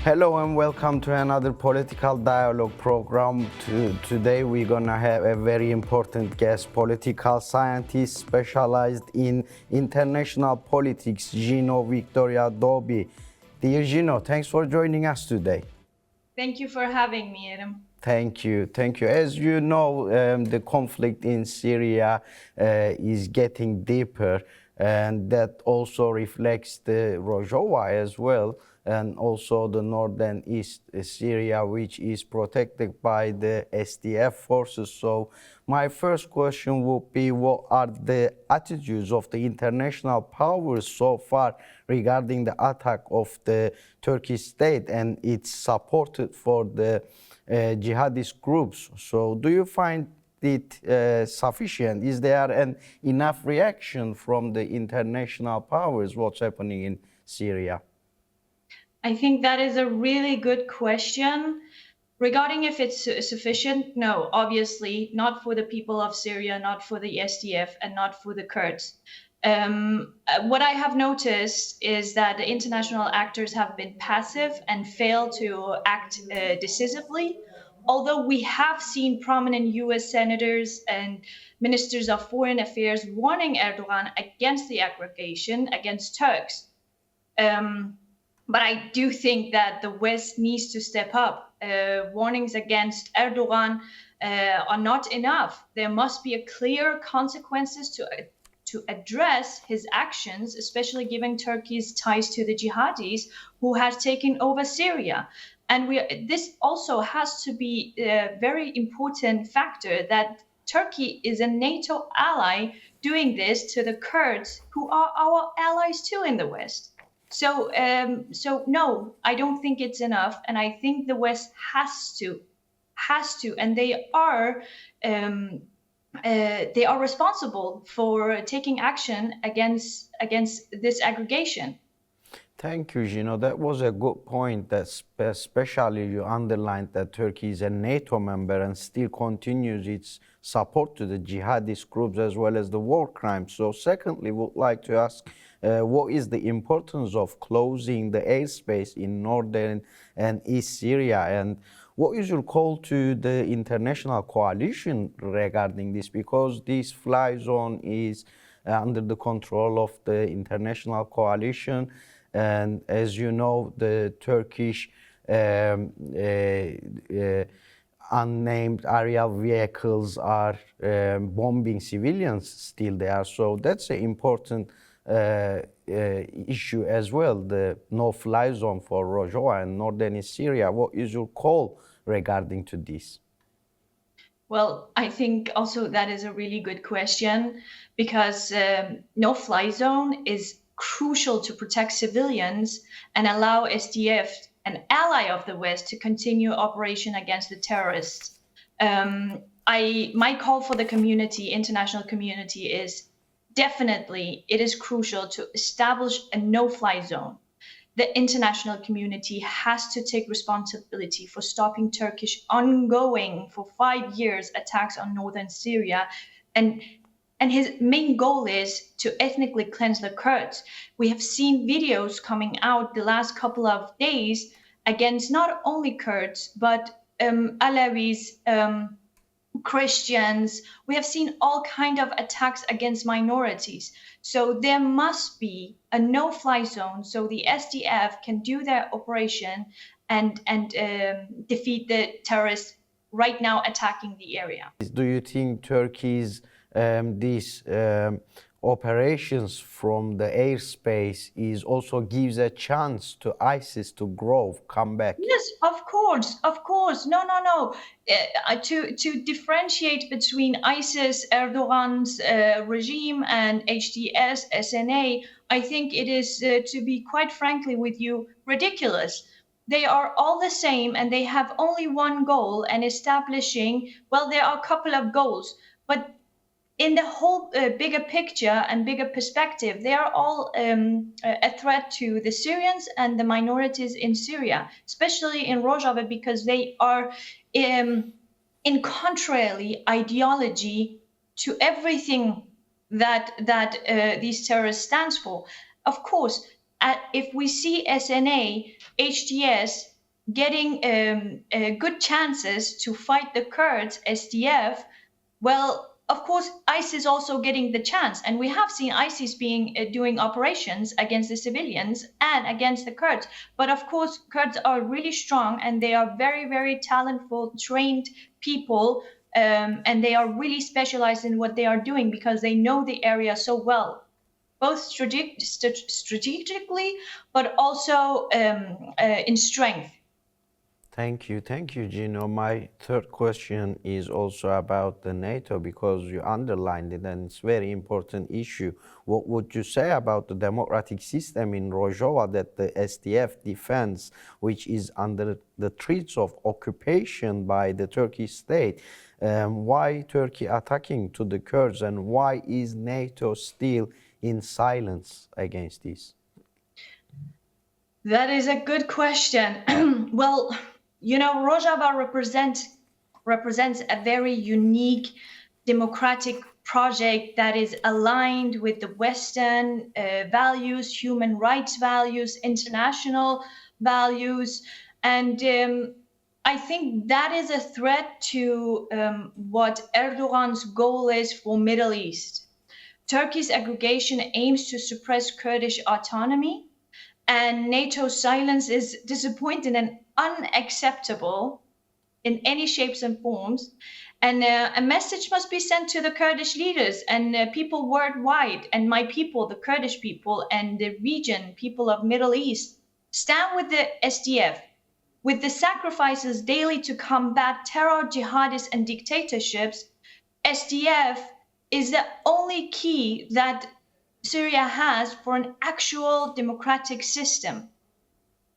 Hello and welcome to another political dialogue program. Today we're gonna have a very important guest, political scientist specialized in international politics, Jino Victoria Doabi. Dear Jino, thanks for joining us today. Thank you for having me, Erem. Thank you. As you know, the conflict in Syria is getting deeper, and that also reflects the Rojava as well, and also the northern east Syria, which is protected by the SDF forces. So my first question would be, what are the attitudes of the international powers so far regarding the attack of the Turkish state and its support for the jihadist groups? So do you find it sufficient? Is there an enough reaction from the international powers what's happening in Syria? I think that is a really good question. Regarding if it's sufficient, no, obviously not for the people of Syria, not for the SDF, and not for the Kurds. What I have noticed is that the international actors have been passive and failed to act decisively. Although we have seen prominent US senators and ministers of foreign affairs warning Erdogan against the aggregation against Turks. But I do think that the West needs to step up. Warnings against Erdogan are not enough. There must be a clear consequences to address his actions, especially given Turkey's ties to the jihadis who has taken over Syria. And this also has to be a very important factor that Turkey is a NATO ally doing this to the Kurds, who are our allies too in the West. So no, I don't think it's enough, and I think the West has to, and they are responsible for taking action against this aggregation. Thank you, Gino. That was a good point. That especially you underlined that Turkey is a NATO member and still continues its support to the jihadist groups as well as the war crimes. So secondly, would like to ask, what is the importance of closing the airspace in northern and east Syria, and what is your call to the international coalition regarding this? Because this fly zone is under the control of the international coalition, and as you know, the Turkish unnamed aerial vehicles are bombing civilians still there. So that's an important issue as well, the no-fly zone for Rojava and northern Syria. What is your call regarding to this? Well, I think also that is a really good question because no-fly zone is crucial to protect civilians and allow SDF, an ally of the West, to continue operation against the terrorists. My call for the community, international community, is definitely it is crucial to establish a no-fly zone. The international community has to take responsibility for stopping Turkish ongoing for 5 years attacks on northern Syria, and his main goal is to ethnically cleanse the Kurds. We have seen videos coming out the last couple of days against not only Kurds but Alawis, Christians. We have seen all kind of attacks against minorities. So there must be a no-fly zone so the SDF can do their operation and defeat the terrorists right now attacking the area. Do you think Turkey's these operations from the airspace is also gives a chance to ISIS to grow, come back? Yes, of course. No. To differentiate between ISIS, Erdogan's regime, and HDS, SNA, I think it is, to be quite frankly with you, ridiculous. They are all the same, and they have only one goal, and establishing. Well, there are a couple of goals, but in the whole bigger picture and bigger perspective, they are all a threat to the Syrians and the minorities in Syria, especially in Rojava, because they are in contrary ideology to everything that these terrorists stands for. Of course, if we see SNA, HTS getting good chances to fight the Kurds, SDF, well, of course, ICE is also getting the chance, and we have seen ISIS being doing operations against the civilians and against the Kurds. But of course, Kurds are really strong, and they are very, very talented, trained people, and they are really specialized in what they are doing because they know the area so well, both strategically, but also in strength. Thank you, Gino. My third question is also about the NATO because you underlined it and it's a very important issue. What would you say about the democratic system in Rojava that the SDF defends, which is under the threats of occupation by the Turkish state? Why Turkey attacking to the Kurds and why is NATO still in silence against this? That is a good question. Well, you know, Rojava represents a very unique democratic project that is aligned with the Western values, human rights values, international values, and I think that is a threat to what Erdogan's goal is for Middle East. Turkey's aggregation aims to suppress Kurdish autonomy, and NATO's silence is disappointing and unacceptable in any shapes and forms. And a message must be sent to the Kurdish leaders and people worldwide, and my people, the Kurdish people, and the region, people of Middle East. Stand with the SDF, with the sacrifices daily to combat terror, jihadists, and dictatorships. SDF is the only key that Syria has for an actual democratic system.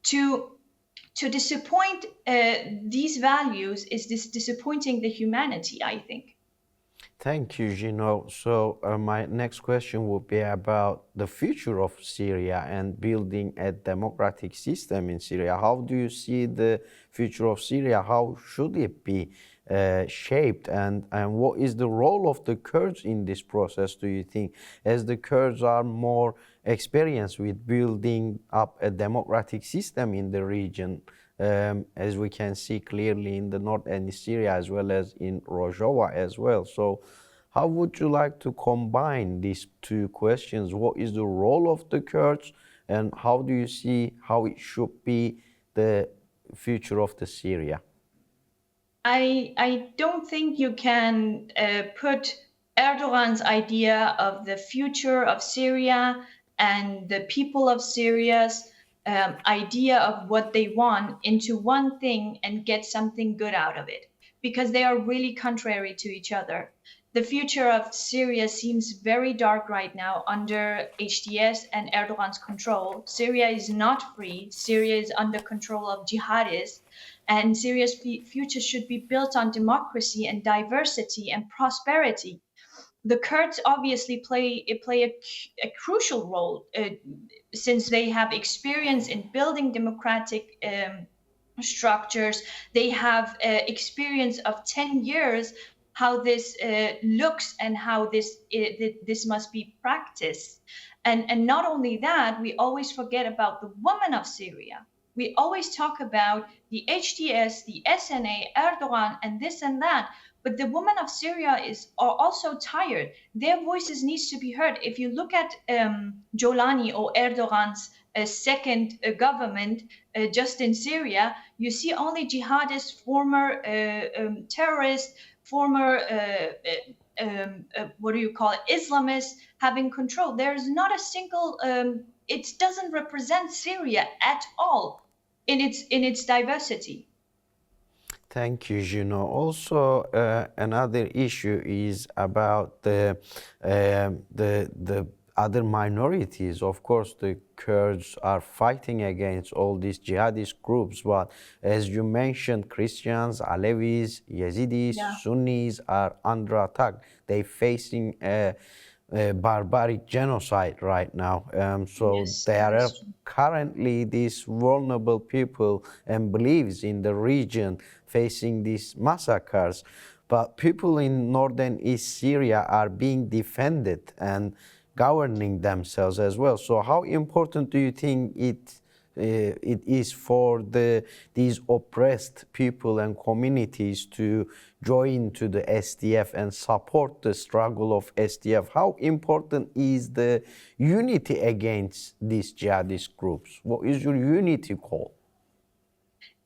To disappoint these values is disappointing the humanity, I think. Thank you, Gino. So my next question would be about the future of Syria and building a democratic system in Syria. How do you see the future of Syria? How should it be shaped? And what is the role of the Kurds in this process, do you think? As the Kurds are more experienced with building up a democratic system in the region, as we can see clearly in the north and in Syria as well as in Rojava as well. So how would you like to combine these two questions? What is the role of the Kurds and how do you see how it should be the future of the Syria? I don't think you can put Erdogan's idea of the future of Syria and the people of Syria's idea of what they want into one thing and get something good out of it, because they are really contrary to each other. The future of Syria seems very dark right now under HDS and Erdogan's control. Syria is not free. Syria is under control of jihadists. And Syria's future should be built on democracy and diversity and prosperity. The Kurds obviously play a crucial role since they have experience in building democratic structures. They have experience of 10 years how this looks and how this must be practiced. And not only that, we always forget about the women of Syria. We always talk about the HDS, the SNA, Erdogan, and this and that. But the women of Syria are also tired. Their voices needs to be heard. If you look at Jolani or Erdogan's second government just in Syria, you see only jihadists, former terrorists, former what do you call it, Islamists having control. There's not a single. It doesn't represent Syria at all in its diversity. Thank you, Gino. Also, another issue is about the other minorities. Of course, the Kurds are fighting against all these jihadist groups, but as you mentioned, Christians, Alevis, Yazidis, Yeah. Sunnis are under attack. They're facing a barbaric genocide right now. So Yes, there that are is true. currently these vulnerable people and beliefs in the region facing these massacres. But people in northern East Syria are being defended and governing themselves as well. So how important do you think it is for these oppressed people and communities to join to the SDF and support the struggle of SDF? How important is the unity against these jihadist groups? What is your unity call?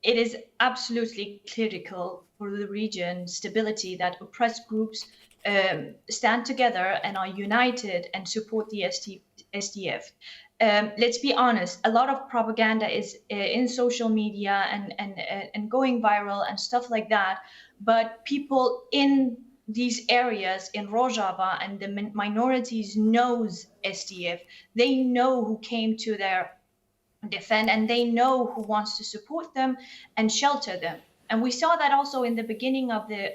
It is absolutely critical for the region stability that oppressed groups stand together and are united and support the SDF. Let's be honest, a lot of propaganda is in social media and going viral and stuff like that. But people in these areas in Rojava and the minorities knows SDF. They know who came to their defend, and they know who wants to support them and shelter them. And we saw that also in the beginning of the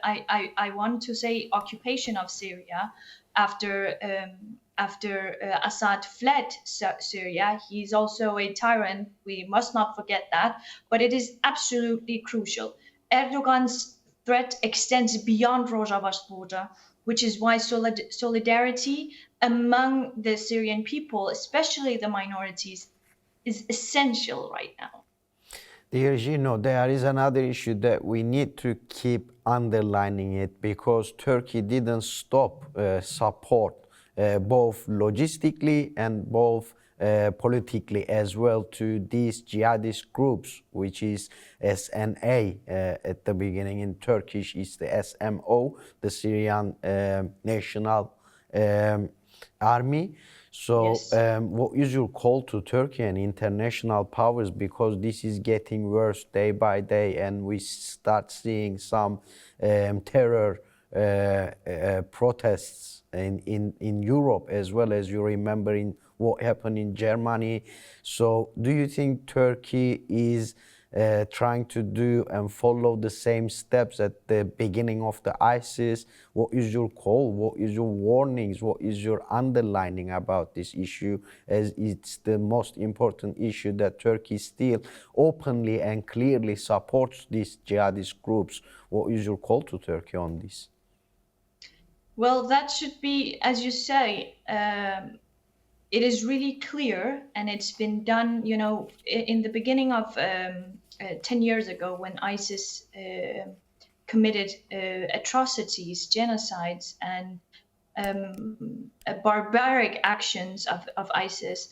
I want to say occupation of Syria after Assad fled Syria. He's also a tyrant. We must not forget that. But it is absolutely crucial. Erdogan's threat extends beyond Rojava's border, which is why solidarity among the Syrian people, especially the minorities, is essential right now. Dear Gino, there is another issue that we need to keep underlining it, because Turkey didn't stop support both logistically and both politically as well to these jihadist groups, which is SNA at the beginning. In Turkish is the SMO, the Syrian National Army. So Yes. what is your call to Turkey and international powers, because this is getting worse day by day and we start seeing some terror protests in Europe as well, as you remember in what happened in Germany. So do you think Turkey is trying to do and follow the same steps at the beginning of the ISIS? What is your call? What is your warnings? What is your underlining about this issue, as it's the most important issue that Turkey still openly and clearly supports these jihadist groups? What is your call to Turkey on this? Well, that should be, as you say, it is really clear, and it's been done, in the beginning of 10 years ago when ISIS committed atrocities, genocides, and barbaric actions of ISIS.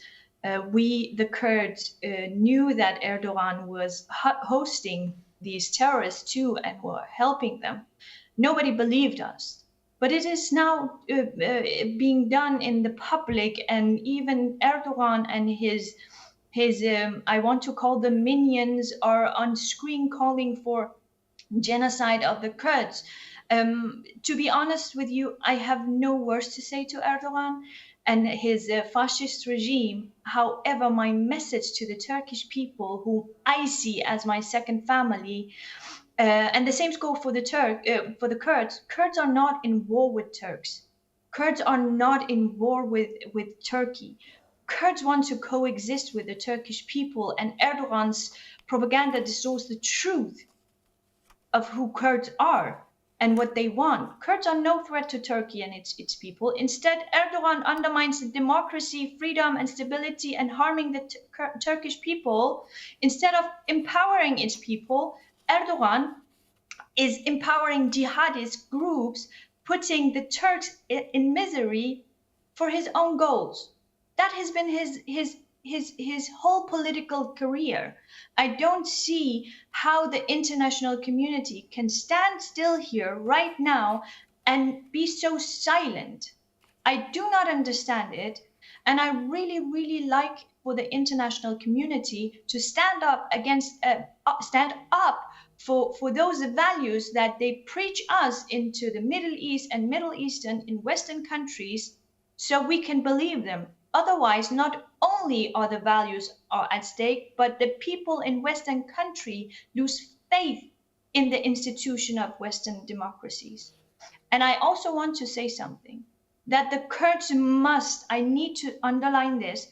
We, the Kurds, knew that Erdogan was hosting these terrorists too and were helping them. Nobody believed us. But it is now being done in the public, and even Erdogan and his I want to call them minions are on screen calling for genocide of the Kurds. To be honest with you, I have no words to say to Erdogan and his fascist regime. However, my message to the Turkish people, who I see as my second family, and the same goes for the Kurds. Kurds are not in war with Turks. Kurds are not in war with Turkey. Kurds want to coexist with the Turkish people, and Erdogan's propaganda distorts the truth of who Kurds are and what they want. Kurds are no threat to Turkey and its people. Instead, Erdogan undermines the democracy, freedom, and stability, and harming the Turkish people. Instead of empowering its people, Erdogan is empowering jihadist groups, putting the Turks in misery for his own goals. That has been his whole political career. I don't see how the international community can stand still here right now and be so silent. I do not understand it. And I really, really like for the international community to stand up for those values that they preach us into the Middle East and Middle Eastern in Western countries, so we can believe them. Otherwise, not only are the values are at stake, but the people in Western country lose faith in the institution of Western democracies. And I also want to say something, that the Kurds must, I need to underline this,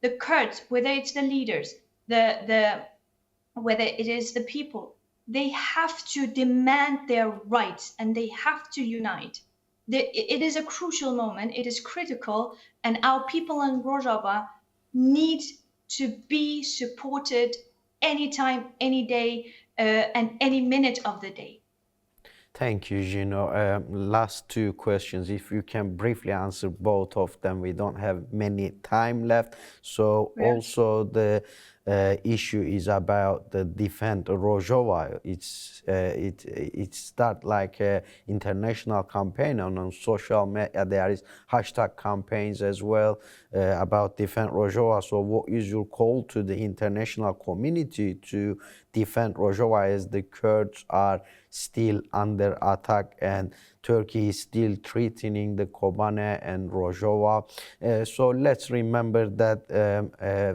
the Kurds, whether it's the leaders, whether it is the people, they have to demand their rights and they have to unite. it is a crucial moment. It is critical, and our people in Rojava need to be supported anytime, any day, and any minute of the day. Thank you, Gino. Last two questions. If you can briefly answer both of them, we don't have many time left. So Yeah. also the issue is about the defend Rojava. It start like a international campaign on social media. There is hashtag campaigns as well about defend Rojava. So what is your call to the international community to defend Rojava as the Kurds are still under attack and Turkey is still threatening the Kobane and Rojava. So let's remember that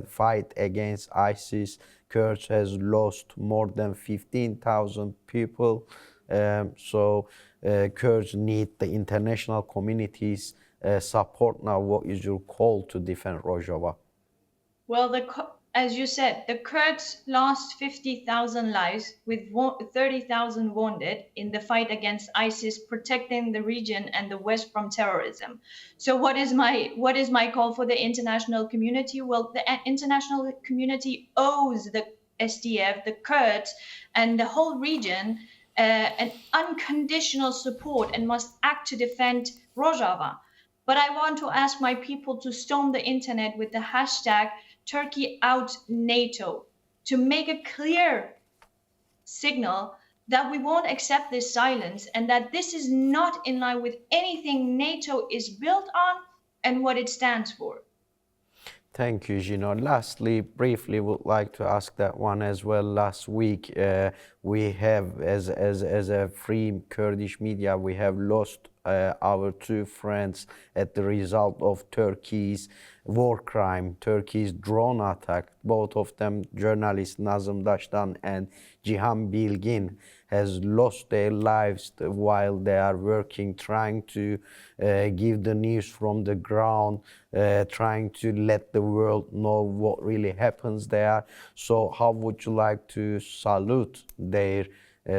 fight against ISIS, Kurds has lost more than 15,000 people. Kurds need the international community's support now. What is your call to defend Rojava? Well, as you said, the Kurds lost 50,000 lives with 30,000 wounded in the fight against ISIS, protecting the region and the West from terrorism. So what is my call for the international community? Well, the international community owes the SDF, the Kurds, and the whole region an unconditional support and must act to defend Rojava. But I want to ask my people to storm the internet with the hashtag Turkey out NATO to make a clear signal that we won't accept this silence and that this is not in line with anything NATO is built on and what it stands for. Thank you, Gino. Lastly, briefly, would like to ask that one as well. Last week, we have, as a free Kurdish media, we have lost our two friends at the result of Turkey's war crime, Turkey's drone attack. Both of them, journalists Nazım Daştan and Cihan Bilgin, has lost their lives while they are working, trying to give the news from the ground, trying to let the world know what really happens there. So how would you like to salute their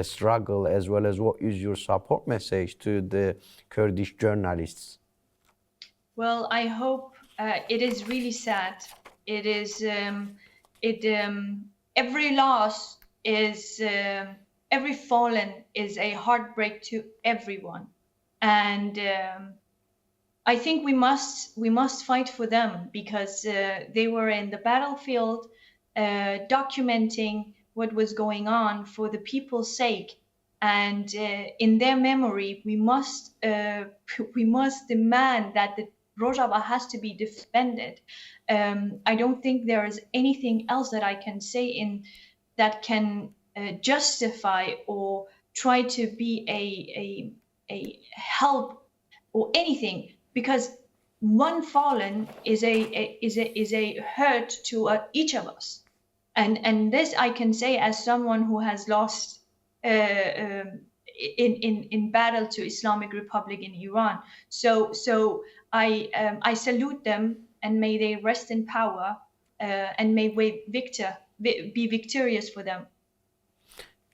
struggle, as well as what is your support message to the Kurdish journalists? Well, I hope it is really sad. It is every loss is every fallen is a heartbreak to everyone, and I think we must fight for them because they were in the battlefield, documenting what was going on for the people's sake, and in their memory, we must demand that the Rojava has to be defended. I don't think there is anything else that I can say in that can justify or try to be a help or anything, because one fallen is a hurt to each of us, and this I can say as someone who has lost in battle to Islamic Republic in Iran. So I salute them, and may they rest in power, and may we be victorious for them.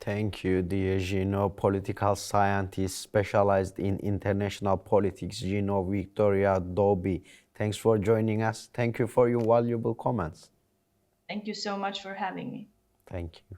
Thank you, dear Jino, political scientist specialized in international politics, Jino Victoria Doabi. Thanks for joining us. Thank you for your valuable comments. Thank you so much for having me. Thank you.